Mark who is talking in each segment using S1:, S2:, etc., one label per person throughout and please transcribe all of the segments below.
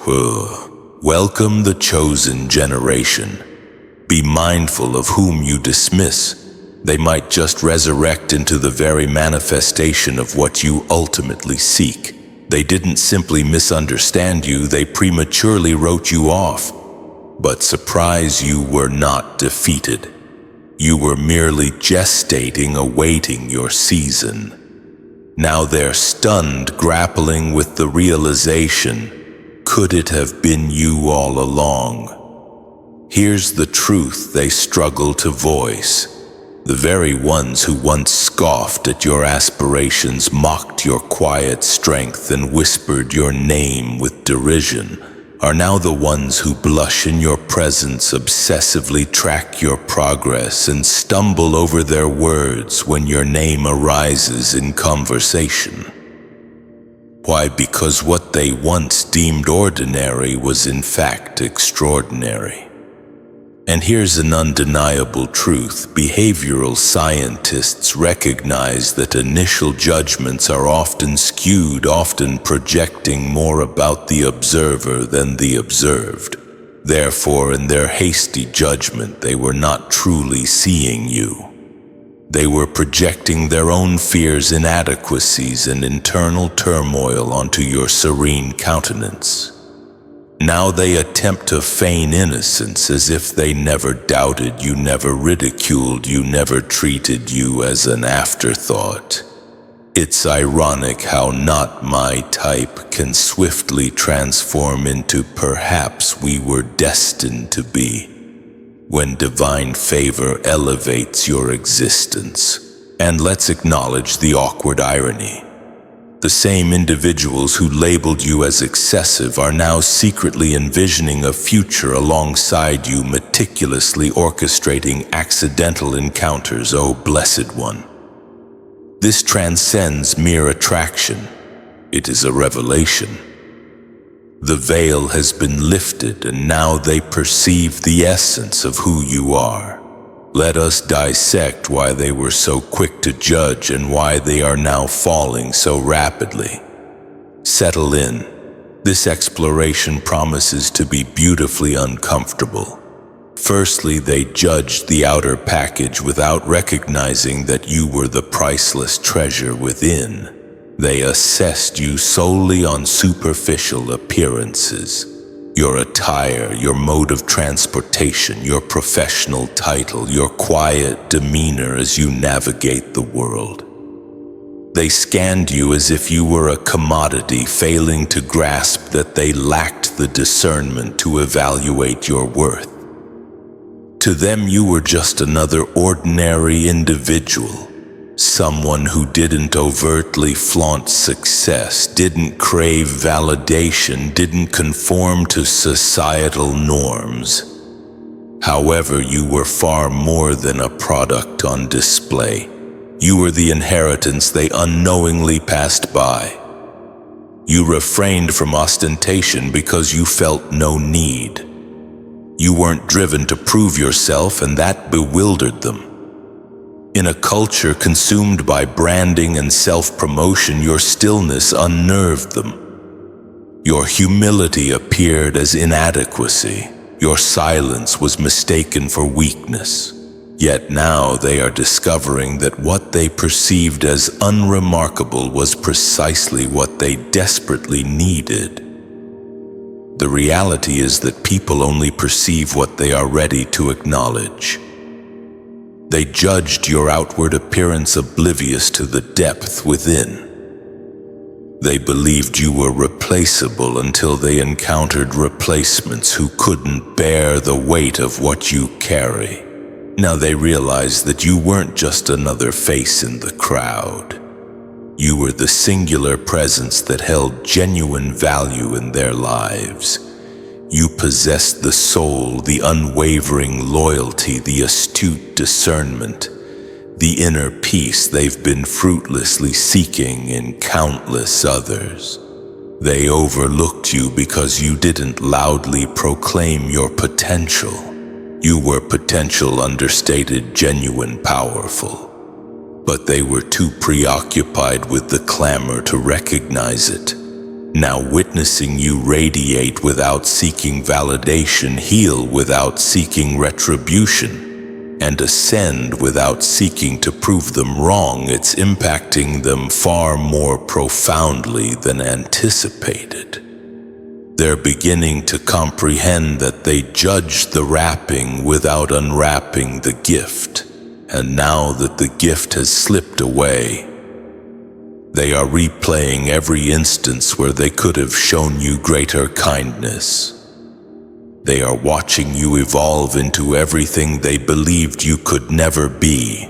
S1: Welcome the chosen generation. Be mindful of whom you dismiss. They might just resurrect into the very manifestation of what you ultimately seek. They didn't simply misunderstand you, they prematurely wrote you off. But surprise, you were not defeated. You were merely gestating, awaiting your season. Now they're stunned, grappling with the realization, could it have been you all along? Here's the truth they struggle to voice. The very ones who once scoffed at your aspirations, mocked your quiet strength, and whispered your name with derision, are now the ones who blush in your presence, obsessively track your progress, and stumble over their words when your name arises in conversation. Why? Because what they once deemed ordinary was in fact extraordinary. And here's an undeniable truth. Behavioral scientists recognize that initial judgments are often skewed, often projecting more about the observer than the observed. Therefore, in their hasty judgment, they were not truly seeing you. They were projecting their own fears, inadequacies, and internal turmoil onto your serene countenance. Now they attempt to feign innocence as if they never doubted you, never ridiculed you, never treated you as an afterthought. It's ironic how not my type can swiftly transform into perhaps we were destined to be, when divine favor elevates your existence. And let's acknowledge the awkward irony. The same individuals who labeled you as excessive are now secretly envisioning a future alongside you, meticulously orchestrating accidental encounters. Oh, blessed one. This transcends mere attraction. It is a revelation. The veil has been lifted, and now they perceive the essence of who you are. Let us dissect why they were so quick to judge and why they are now falling so rapidly. Settle in. This exploration promises to be beautifully uncomfortable. Firstly, they judged the outer package without recognizing that you were the priceless treasure within. They assessed you solely on superficial appearances. Your attire, your mode of transportation, your professional title, your quiet demeanor as you navigate the world. They scanned you as if you were a commodity, failing to grasp that they lacked the discernment to evaluate your worth. To them, you were just another ordinary individual. Someone who didn't overtly flaunt success, didn't crave validation, didn't conform to societal norms. However, you were far more than a product on display. You were the inheritance they unknowingly passed by. You refrained from ostentation because you felt no need. You weren't driven to prove yourself, and that bewildered them. In a culture consumed by branding and self-promotion, your stillness unnerved them. Your humility appeared as inadequacy. Your silence was mistaken for weakness. Yet now they are discovering that what they perceived as unremarkable was precisely what they desperately needed. The reality is that people only perceive what they are ready to acknowledge. They judged your outward appearance, oblivious to the depth within. They believed you were replaceable until they encountered replacements who couldn't bear the weight of what you carry. Now they realized that you weren't just another face in the crowd. You were the singular presence that held genuine value in their lives. You possessed the soul, the unwavering loyalty, the astute discernment, the inner peace they've been fruitlessly seeking in countless others. They overlooked you because you didn't loudly proclaim your potential. You were potential, understated, genuine, powerful. But they were too preoccupied with the clamor to recognize it. Now witnessing you radiate without seeking validation, heal without seeking retribution, and ascend without seeking to prove them wrong, it's impacting them far more profoundly than anticipated. They're beginning to comprehend that they judged the wrapping without unwrapping the gift, and now that the gift has slipped away, they are replaying every instance where they could have shown you greater kindness. They are watching you evolve into everything they believed you could never be.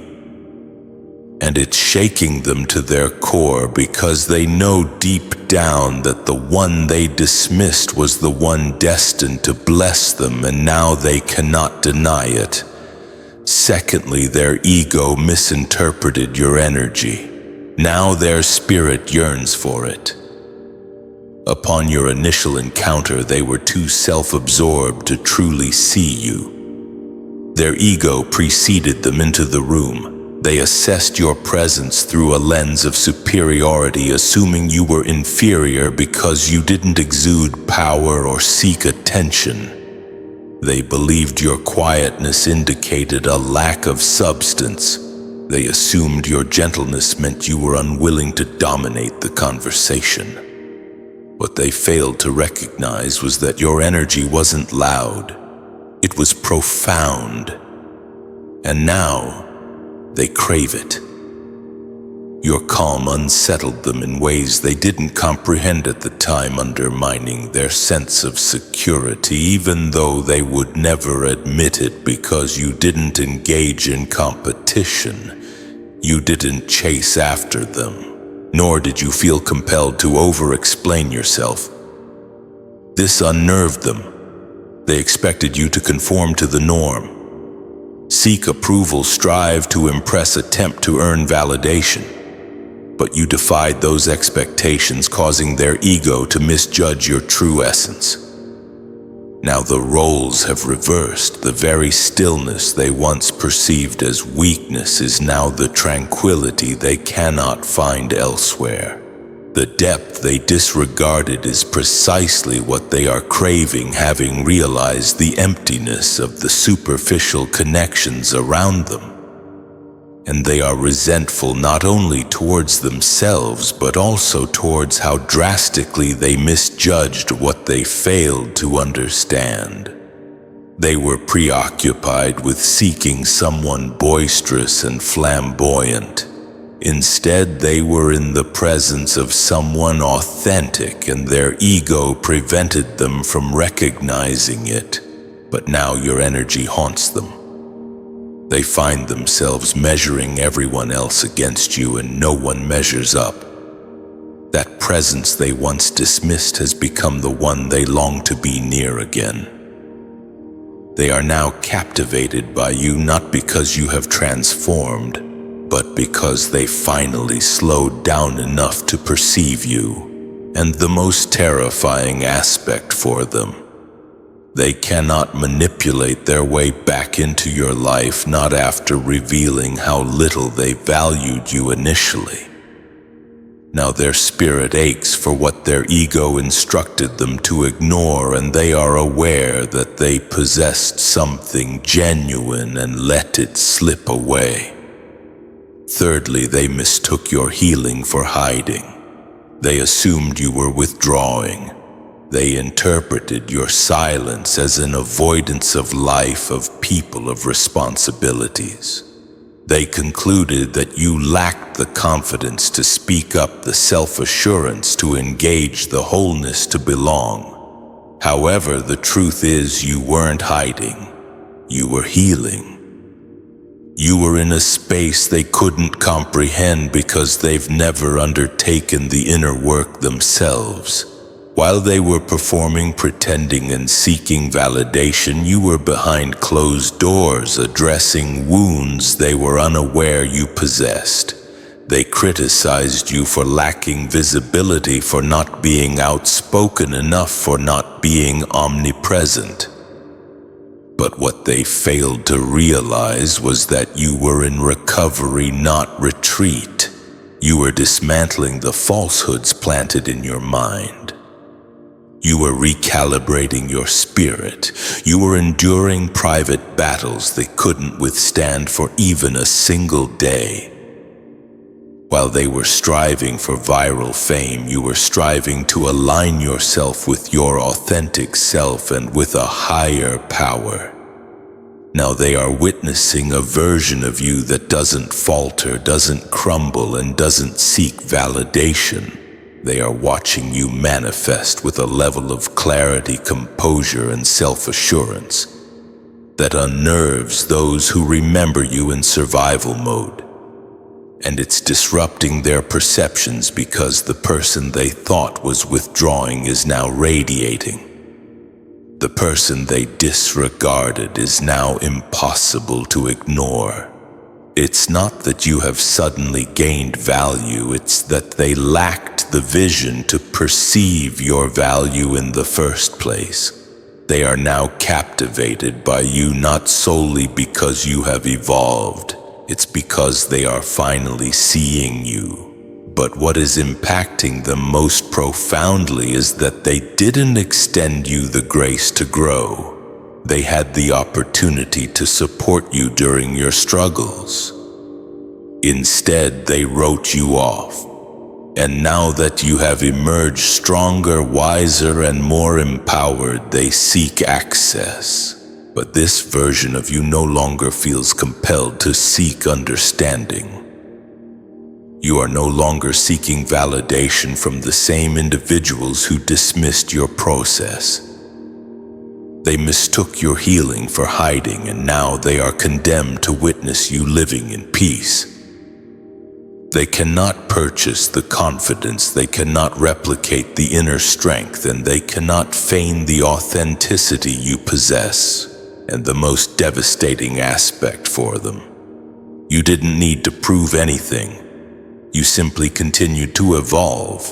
S1: And it's shaking them to their core because they know deep down that the one they dismissed was the one destined to bless them, and now they cannot deny it. Secondly, their ego misinterpreted your energy. Now their spirit yearns for it. Upon your initial encounter, they were too self-absorbed to truly see you. Their ego preceded them into the room. They assessed your presence through a lens of superiority, assuming you were inferior because you didn't exude power or seek attention. They believed your quietness indicated a lack of substance. They assumed your gentleness meant you were unwilling to dominate the conversation. What they failed to recognize was that your energy wasn't loud. It was profound. And now, they crave it. Your calm unsettled them in ways they didn't comprehend at the time, undermining their sense of security, even though they would never admit it because you didn't engage in competition. You didn't chase after them, nor did you feel compelled to over-explain yourself. This unnerved them. They expected you to conform to the norm, seek approval, strive to impress, attempt to earn validation. But you defied those expectations, causing their ego to misjudge your true essence. Now the roles have reversed. The very stillness they once perceived as weakness is now the tranquility they cannot find elsewhere. The depth they disregarded is precisely what they are craving, having realized the emptiness of the superficial connections around them. And they are resentful not only towards themselves, but also towards how drastically they misjudged what they failed to understand. They were preoccupied with seeking someone boisterous and flamboyant. Instead, they were in the presence of someone authentic, and their ego prevented them from recognizing it. But now your energy haunts them. They find themselves measuring everyone else against you, and no one measures up. That presence they once dismissed has become the one they long to be near again. They are now captivated by you, not because you have transformed, but because they finally slowed down enough to perceive you. And the most terrifying aspect for them, they cannot manipulate their way back into your life, not after revealing how little they valued you initially. Now their spirit aches for what their ego instructed them to ignore, and they are aware that they possessed something genuine and let it slip away. Thirdly, they mistook your healing for hiding. They assumed you were withdrawing. They interpreted your silence as an avoidance of life, of people, of responsibilities. They concluded that you lacked the confidence to speak up, the self-assurance to engage, the wholeness to belong. However, the truth is you weren't hiding. You were healing. You were in a space they couldn't comprehend because they've never undertaken the inner work themselves. While they were performing, pretending, and seeking validation, you were behind closed doors, addressing wounds they were unaware you possessed. They criticized you for lacking visibility, for not being outspoken enough, for not being omnipresent. But what they failed to realize was that you were in recovery, not retreat. You were dismantling the falsehoods planted in your mind. You were recalibrating your spirit. You were enduring private battles they couldn't withstand for even a single day. While they were striving for viral fame, you were striving to align yourself with your authentic self and with a higher power. Now they are witnessing a version of you that doesn't falter, doesn't crumble, and doesn't seek validation. They are watching you manifest with a level of clarity, composure, and self-assurance that unnerves those who remember you in survival mode. And it's disrupting their perceptions because the person they thought was withdrawing is now radiating. The person they disregarded is now impossible to ignore. It's not that you have suddenly gained value, it's that they lacked the vision to perceive your value in the first place. They are now captivated by you not solely because you have evolved, it's because they are finally seeing you. But what is impacting them most profoundly is that they didn't extend you the grace to grow. They had the opportunity to support you during your struggles. Instead, they wrote you off. And now that you have emerged stronger, wiser, and more empowered, they seek access. But this version of you no longer feels compelled to seek understanding. You are no longer seeking validation from the same individuals who dismissed your process. They mistook your healing for hiding, and now they are condemned to witness you living in peace. They cannot purchase the confidence, they cannot replicate the inner strength, and they cannot feign the authenticity you possess. And the most devastating aspect for them, you didn't need to prove anything. You simply continued to evolve.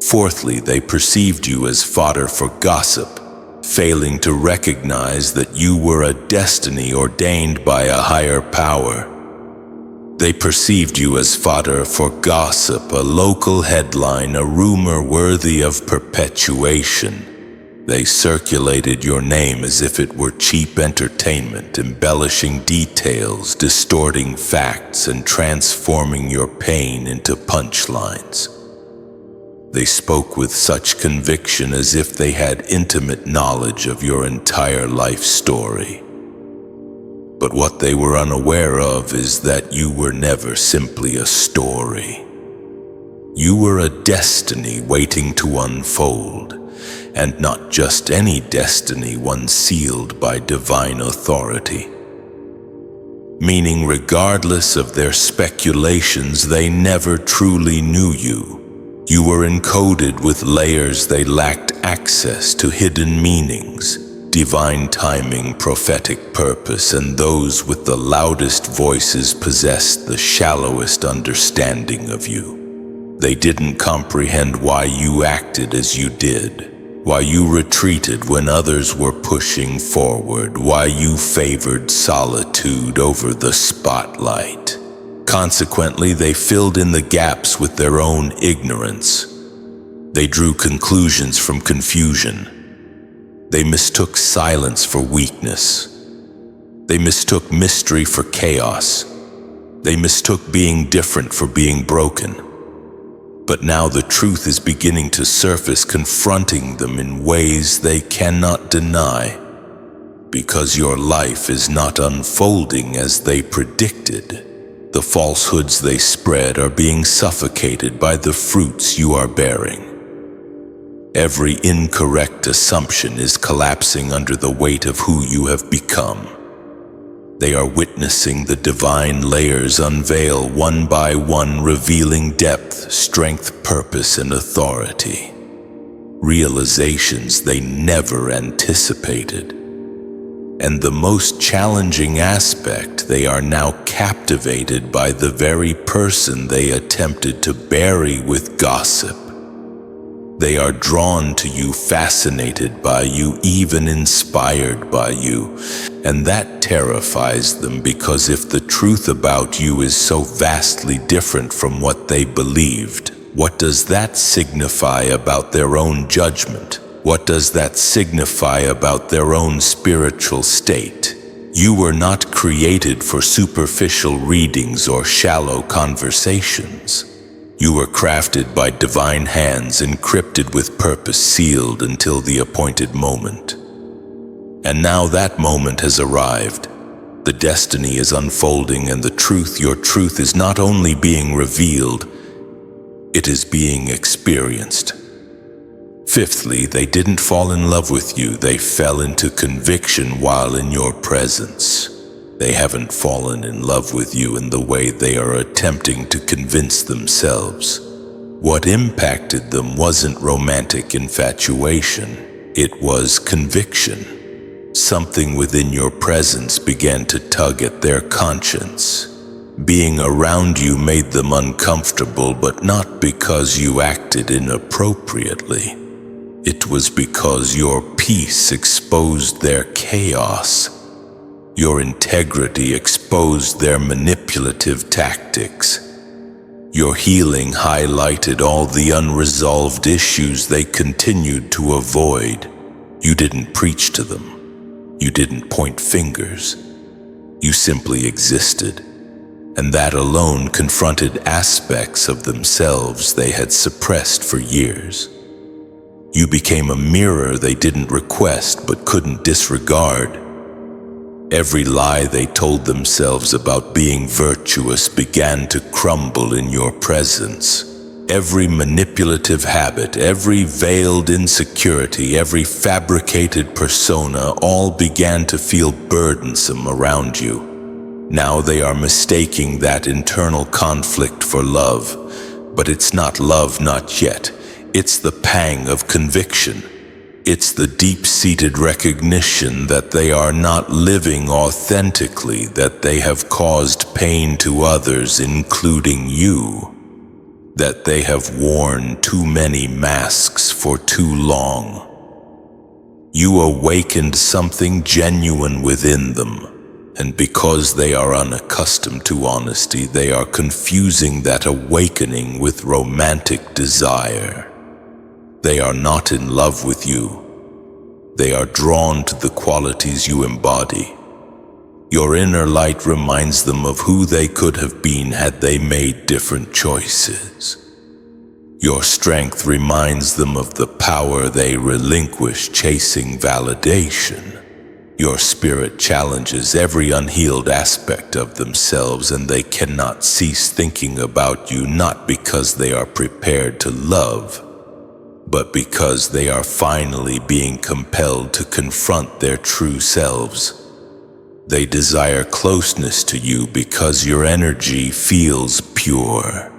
S1: Fourthly, they perceived you as fodder for gossip, failing to recognize that you were a destiny ordained by a higher power. They perceived you as fodder for gossip, a local headline, a rumor worthy of perpetuation. They circulated your name as if it were cheap entertainment, embellishing details, distorting facts, and transforming your pain into punchlines. They spoke with such conviction as if they had intimate knowledge of your entire life story. But what they were unaware of is that you were never simply a story. You were a destiny waiting to unfold. And not just any destiny, one sealed by divine authority. Meaning, regardless of their speculations, they never truly knew you. You were encoded with layers they lacked access to, hidden meanings, divine timing, prophetic purpose, and those with the loudest voices possessed the shallowest understanding of you. They didn't comprehend why you acted as you did. Why you retreated when others were pushing forward, why you favored solitude over the spotlight. Consequently, they filled in the gaps with their own ignorance. They drew conclusions from confusion. They mistook silence for weakness. They mistook mystery for chaos. They mistook being different for being broken. But now the truth is beginning to surface, confronting them in ways they cannot deny, because your life is not unfolding as they predicted. The falsehoods they spread are being suffocated by the fruits you are bearing. Every incorrect assumption is collapsing under the weight of who you have become. They are witnessing the divine layers unveil one by one, revealing depth, strength, purpose, and authority. Realizations they never anticipated. And the most challenging aspect, they are now captivated by the very person they attempted to bury with gossip. They are drawn to you, fascinated by you, even inspired by you. And that terrifies them, because if the truth about you is so vastly different from what they believed, what does that signify about their own judgment? What does that signify about their own spiritual state? You were not created for superficial readings or shallow conversations. You were crafted by divine hands, encrypted with purpose, sealed until the appointed moment. And now that moment has arrived. The destiny is unfolding, and the truth, your truth, is not only being revealed, it is being experienced. Fifthly, they didn't fall in love with you, they fell into conviction while in your presence. They haven't fallen in love with you in the way they are attempting to convince themselves. What impacted them wasn't romantic infatuation, it was conviction. Something within your presence began to tug at their conscience. Being around you made them uncomfortable, but not because you acted inappropriately. It was because your peace exposed their chaos. Your integrity exposed their manipulative tactics. Your healing highlighted all the unresolved issues they continued to avoid. You didn't preach to them. You didn't point fingers. You simply existed, and that alone confronted aspects of themselves they had suppressed for years. You became a mirror they didn't request but couldn't disregard. Every lie they told themselves about being virtuous began to crumble in your presence. Every manipulative habit, every veiled insecurity, every fabricated persona, all began to feel burdensome around you. Now they are mistaking that internal conflict for love, but it's not love, not yet. It's the pang of conviction. It's the deep-seated recognition that they are not living authentically, that they have caused pain to others, including you. That they have worn too many masks for too long. You awakened something genuine within them, and because they are unaccustomed to honesty, they are confusing that awakening with romantic desire. They are not in love with you. They are drawn to the qualities you embody. Your inner light reminds them of who they could have been had they made different choices. Your strength reminds them of the power they relinquished chasing validation. Your spirit challenges every unhealed aspect of themselves, and they cannot cease thinking about you, not because they are prepared to love, but because they are finally being compelled to confront their true selves. They desire closeness to you because your energy feels pure.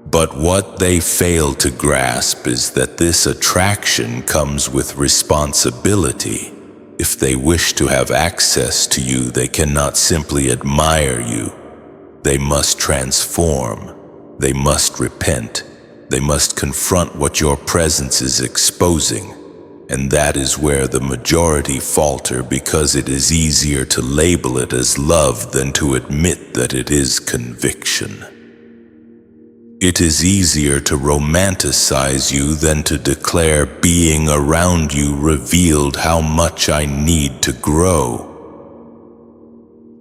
S1: But what they fail to grasp is that this attraction comes with responsibility. If they wish to have access to you, they cannot simply admire you. They must transform. They must repent. They must confront what your presence is exposing. And that is where the majority falter, because it is easier to label it as love than to admit that it is conviction. It is easier to romanticize you than to declare being around you revealed how much I need to grow.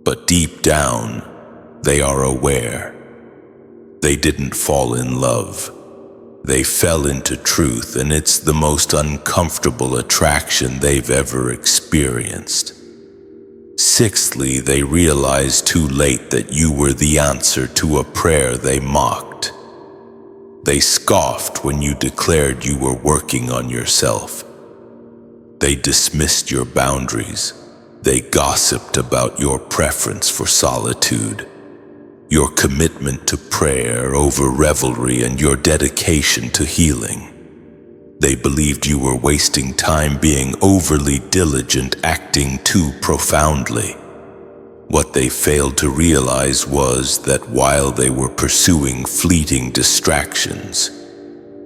S1: But deep down, they are aware. They didn't fall in love. They fell into truth, and it's the most uncomfortable attraction they've ever experienced. Sixthly, they realized too late that you were the answer to a prayer they mocked. They scoffed when you declared you were working on yourself. They dismissed your boundaries. They gossiped about your preference for solitude, your commitment to prayer over revelry, and your dedication to healing. They believed you were wasting time being overly diligent, acting too profoundly. What they failed to realize was that while they were pursuing fleeting distractions,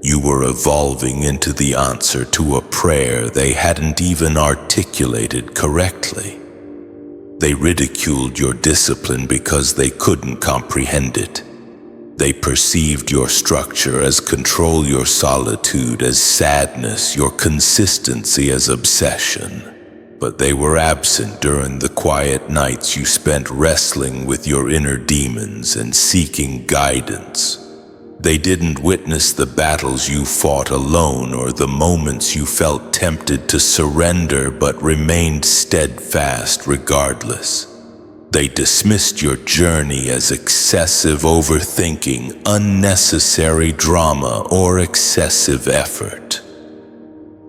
S1: you were evolving into the answer to a prayer they hadn't even articulated correctly. They ridiculed your discipline because they couldn't comprehend it. They perceived your structure as control, your solitude as sadness, your consistency as obsession. But they were absent during the quiet nights you spent wrestling with your inner demons and seeking guidance. They didn't witness the battles you fought alone or the moments you felt tempted to surrender but remained steadfast regardless. They dismissed your journey as excessive overthinking, unnecessary drama, or excessive effort.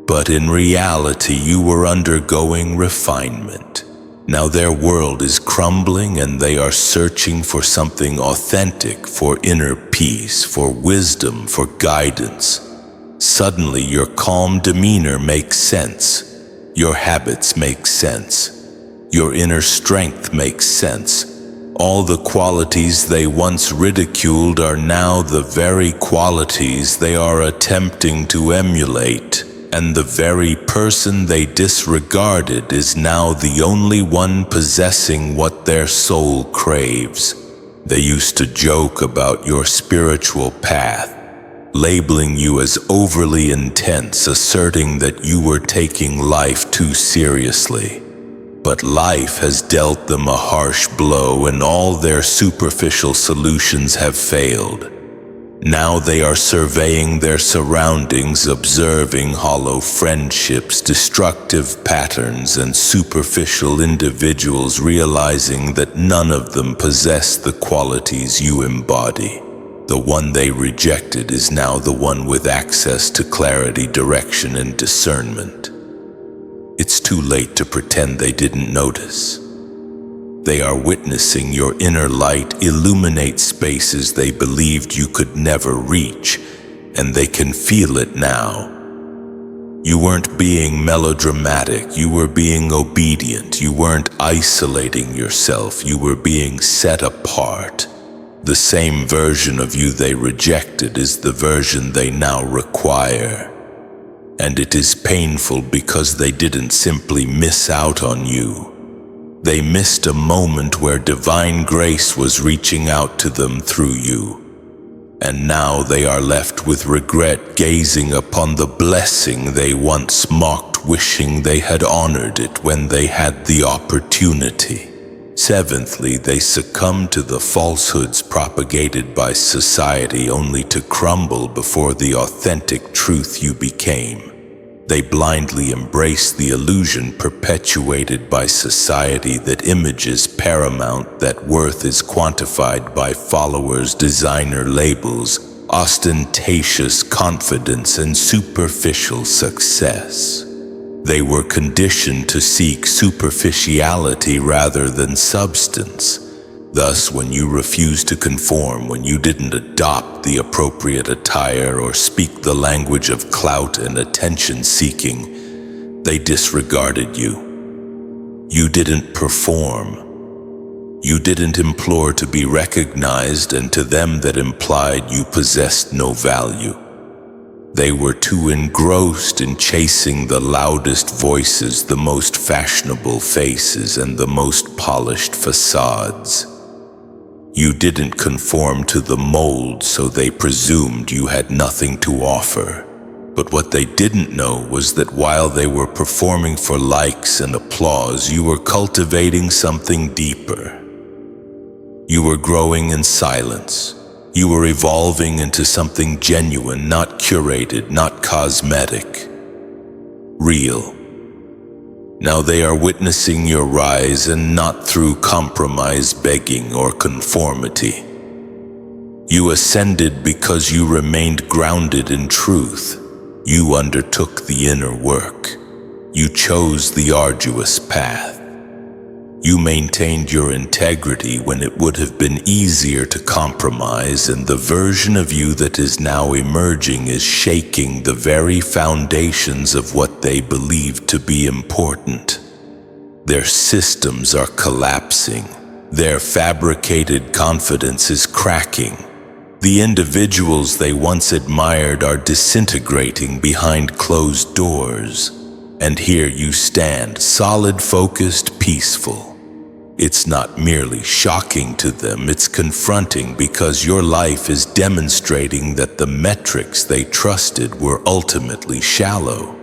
S1: But in reality, you were undergoing refinement. Now their world is crumbling and they are searching for something authentic, for inner peace, for wisdom, for guidance. Suddenly your calm demeanor makes sense. Your habits make sense. Your inner strength makes sense. All the qualities they once ridiculed are now the very qualities they are attempting to emulate. And the very person they disregarded is now the only one possessing what their soul craves. They used to joke about your spiritual path, labeling you as overly intense, asserting that you were taking life too seriously. But life has dealt them a harsh blow and all their superficial solutions have failed. Now they are surveying their surroundings, observing hollow friendships, destructive patterns, and superficial individuals, realizing that none of them possess the qualities you embody. The one they rejected is now the one with access to clarity, direction, and discernment. It's too late to pretend they didn't notice. They are witnessing your inner light illuminate spaces they believed you could never reach, and they can feel it now. You weren't being melodramatic, you were being obedient. You weren't isolating yourself, you were being set apart. The same version of you they rejected is the version they now require. And it is painful because they didn't simply miss out on you. They missed a moment where divine grace was reaching out to them through you. And now they are left with regret, gazing upon the blessing they once mocked, wishing they had honored it when they had the opportunity. Seventhly, they succumb to the falsehoods propagated by society only to crumble before the authentic truth you became. They blindly embrace the illusion perpetuated by society that image is paramount, that worth is quantified by followers, designer labels, ostentatious confidence, and superficial success. They were conditioned to seek superficiality rather than substance. Thus, when you refused to conform, when you didn't adopt the appropriate attire or speak the language of clout and attention-seeking, they disregarded you. You didn't perform. You didn't implore to be recognized, and to them that implied you possessed no value. They were too engrossed in chasing the loudest voices, the most fashionable faces, and the most polished facades. You didn't conform to the mold, so they presumed you had nothing to offer. But what they didn't know was that while they were performing for likes and applause, you were cultivating something deeper. You were growing in silence. You were evolving into something genuine, not curated, not cosmetic. Real. Now they are witnessing your rise, and not through compromise, begging, or conformity. You ascended because you remained grounded in truth. You undertook the inner work. You chose the arduous path. You maintained your integrity when it would have been easier to compromise, and the version of you that is now emerging is shaking the very foundations of what they believed to be important. Their systems are collapsing. Their fabricated confidence is cracking. The individuals they once admired are disintegrating behind closed doors. And here you stand, solid, focused, peaceful. It's not merely shocking to them, it's confronting, because your life is demonstrating that the metrics they trusted were ultimately shallow.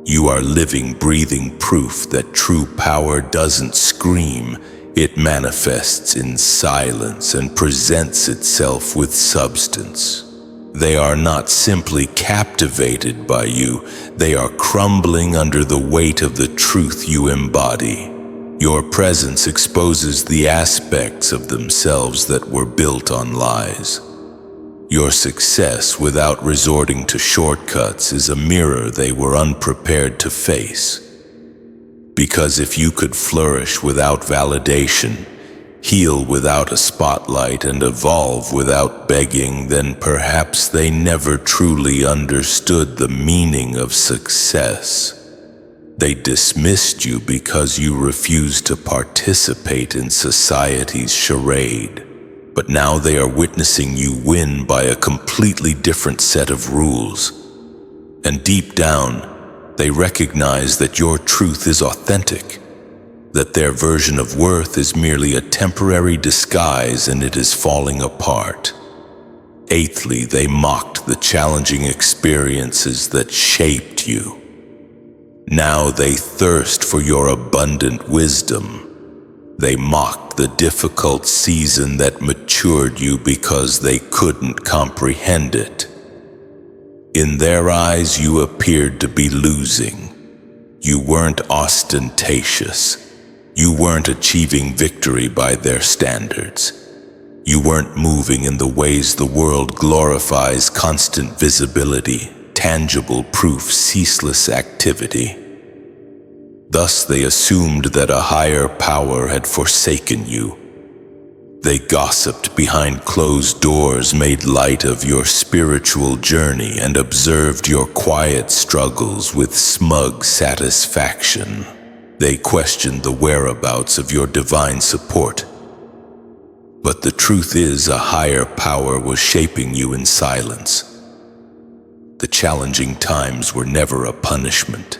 S1: You are living, breathing proof that true power doesn't scream, it manifests in silence and presents itself with substance. They are not simply captivated by you, they are crumbling under the weight of the truth you embody. Your presence exposes the aspects of themselves that were built on lies. Your success without resorting to shortcuts is a mirror they were unprepared to face. Because if you could flourish without validation, heal without a spotlight, and evolve without begging, then perhaps they never truly understood the meaning of success. They dismissed you because you refused to participate in society's charade. But now they are witnessing you win by a completely different set of rules. And deep down, they recognize that your truth is authentic, that their version of worth is merely a temporary disguise and it is falling apart. Eighthly, they mocked the challenging experiences that shaped you. Now they thirst for your abundant wisdom. They mocked the difficult season that matured you because they couldn't comprehend it. In their eyes, you appeared to be losing. You weren't ostentatious. You weren't achieving victory by their standards. You weren't moving in the ways the world glorifies: constant visibility, tangible proof, ceaseless activity. Thus they assumed that a higher power had forsaken you. They gossiped behind closed doors, made light of your spiritual journey, and observed your quiet struggles with smug satisfaction. They questioned the whereabouts of your divine support. But the truth is, a higher power was shaping you in silence. The challenging times were never a punishment.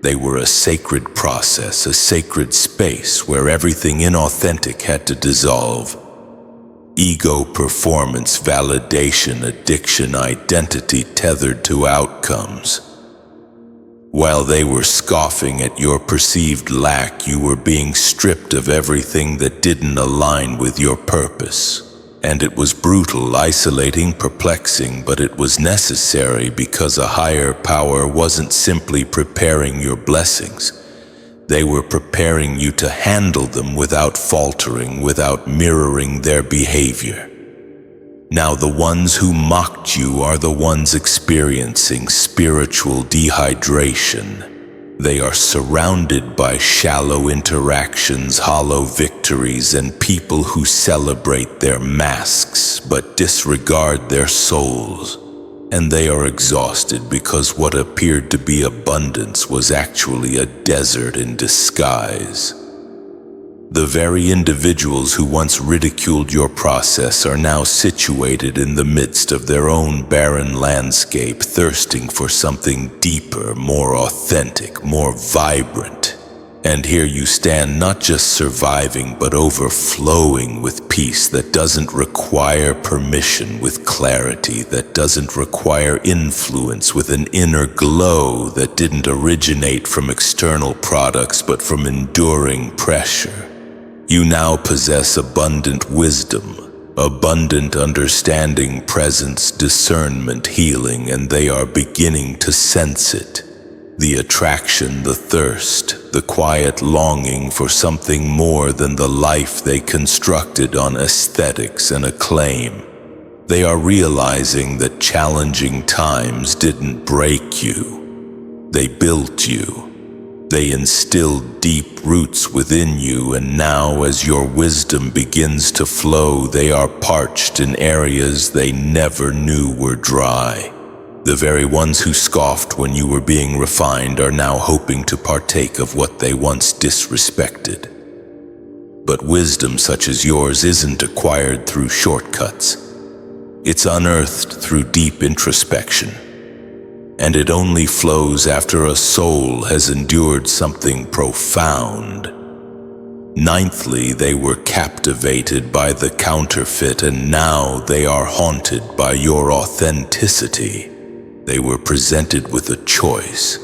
S1: They were a sacred process, a sacred space where everything inauthentic had to dissolve. Ego, performance, validation, addiction, identity tethered to outcomes. While they were scoffing at your perceived lack, you were being stripped of everything that didn't align with your purpose. And it was brutal, isolating, perplexing, but it was necessary because a higher power wasn't simply preparing your blessings. They were preparing you to handle them without faltering, without mirroring their behavior. Now the ones who mocked you are the ones experiencing spiritual dehydration. They are surrounded by shallow interactions, hollow victories, and people who celebrate their masks but disregard their souls. And they are exhausted because what appeared to be abundance was actually a desert in disguise. The very individuals who once ridiculed your process are now situated in the midst of their own barren landscape, thirsting for something deeper, more authentic, more vibrant. And here you stand, not just surviving, but overflowing with peace that doesn't require permission, with clarity that doesn't require influence, with an inner glow that didn't originate from external products but from enduring pressure. You now possess abundant wisdom, abundant understanding, presence, discernment, healing, and they are beginning to sense it. The attraction, the thirst, the quiet longing for something more than the life they constructed on aesthetics and acclaim. They are realizing that challenging times didn't break you. They built you. They instilled deep roots within you, and now as your wisdom begins to flow, they are parched in areas they never knew were dry. The very ones who scoffed when you were being refined are now hoping to partake of what they once disrespected. But wisdom such as yours isn't acquired through shortcuts. It's unearthed through deep introspection. And it only flows after a soul has endured something profound. Ninthly, they were captivated by the counterfeit, and now they are haunted by your authenticity. They were presented with a choice,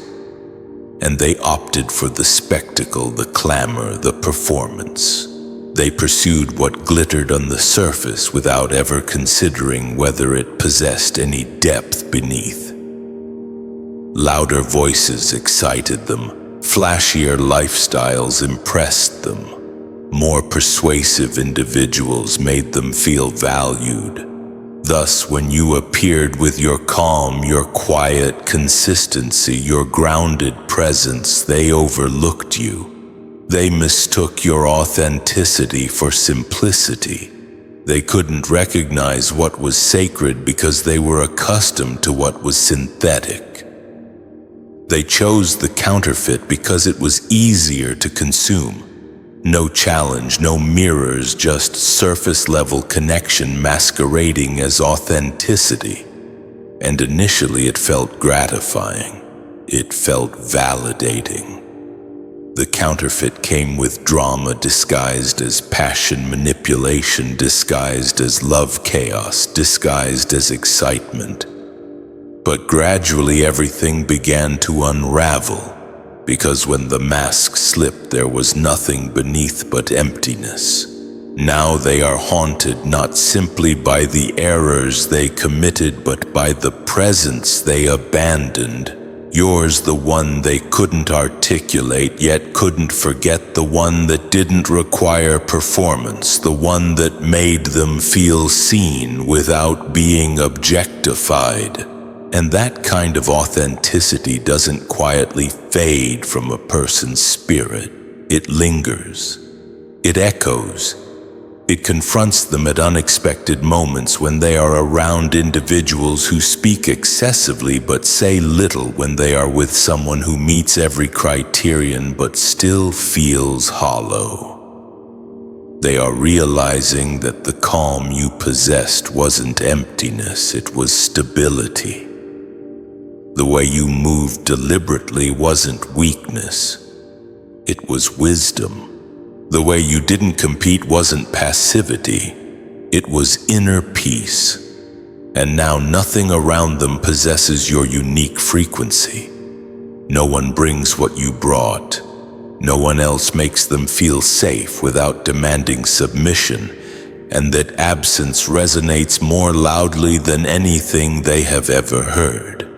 S1: and they opted for the spectacle, the clamor, the performance. They pursued what glittered on the surface without ever considering whether it possessed any depth beneath. Louder voices excited them, flashier lifestyles impressed them. More persuasive individuals made them feel valued. Thus, when you appeared with your calm, your quiet consistency, your grounded presence, they overlooked you. They mistook your authenticity for simplicity. They couldn't recognize what was sacred because they were accustomed to what was synthetic. They chose the counterfeit because it was easier to consume. No challenge, no mirrors, just surface-level connection masquerading as authenticity. And initially it felt gratifying. It felt validating. The counterfeit came with drama disguised as passion, manipulation disguised as love, chaos disguised as excitement. But gradually everything began to unravel. Because when the mask slipped, there was nothing beneath but emptiness. Now they are haunted not simply by the errors they committed, but by the presence they abandoned. Yours, the one they couldn't articulate, yet couldn't forget, the one that didn't require performance, the one that made them feel seen without being objectified. And that kind of authenticity doesn't quietly fade from a person's spirit. It lingers. It echoes. It confronts them at unexpected moments when they are around individuals who speak excessively but say little, when they are with someone who meets every criterion but still feels hollow. They are realizing that the calm you possessed wasn't emptiness, it was stability. The way you moved deliberately wasn't weakness, it was wisdom. The way you didn't compete wasn't passivity, it was inner peace. And now nothing around them possesses your unique frequency. No one brings what you brought. No one else makes them feel safe without demanding submission, and that absence resonates more loudly than anything they have ever heard.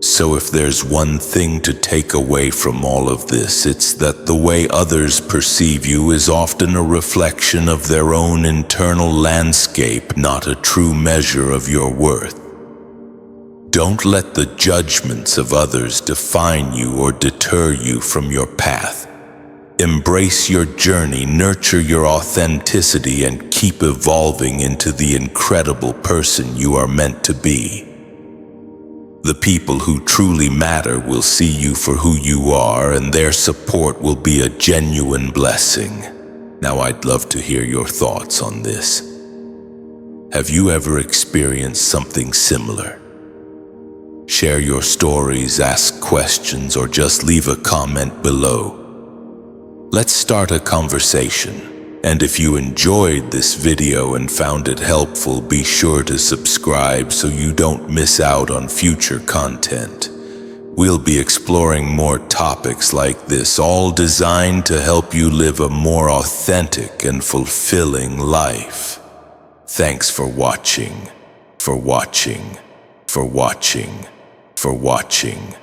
S1: So if there's one thing to take away from all of this, it's that the way others perceive you is often a reflection of their own internal landscape, not a true measure of your worth. Don't let the judgments of others define you or deter you from your path. Embrace your journey, nurture your authenticity, and keep evolving into the incredible person you are meant to be. The people who truly matter will see you for who you are, and their support will be a genuine blessing. Now, I'd love to hear your thoughts on this. Have you ever experienced something similar? Share your stories, ask questions, or just leave a comment below. Let's start a conversation. And if you enjoyed this video and found it helpful, be sure to subscribe so you don't miss out on future content. We'll be exploring more topics like this, all designed to help you live a more authentic and fulfilling life. Thanks for watching, for watching, for watching, for watching.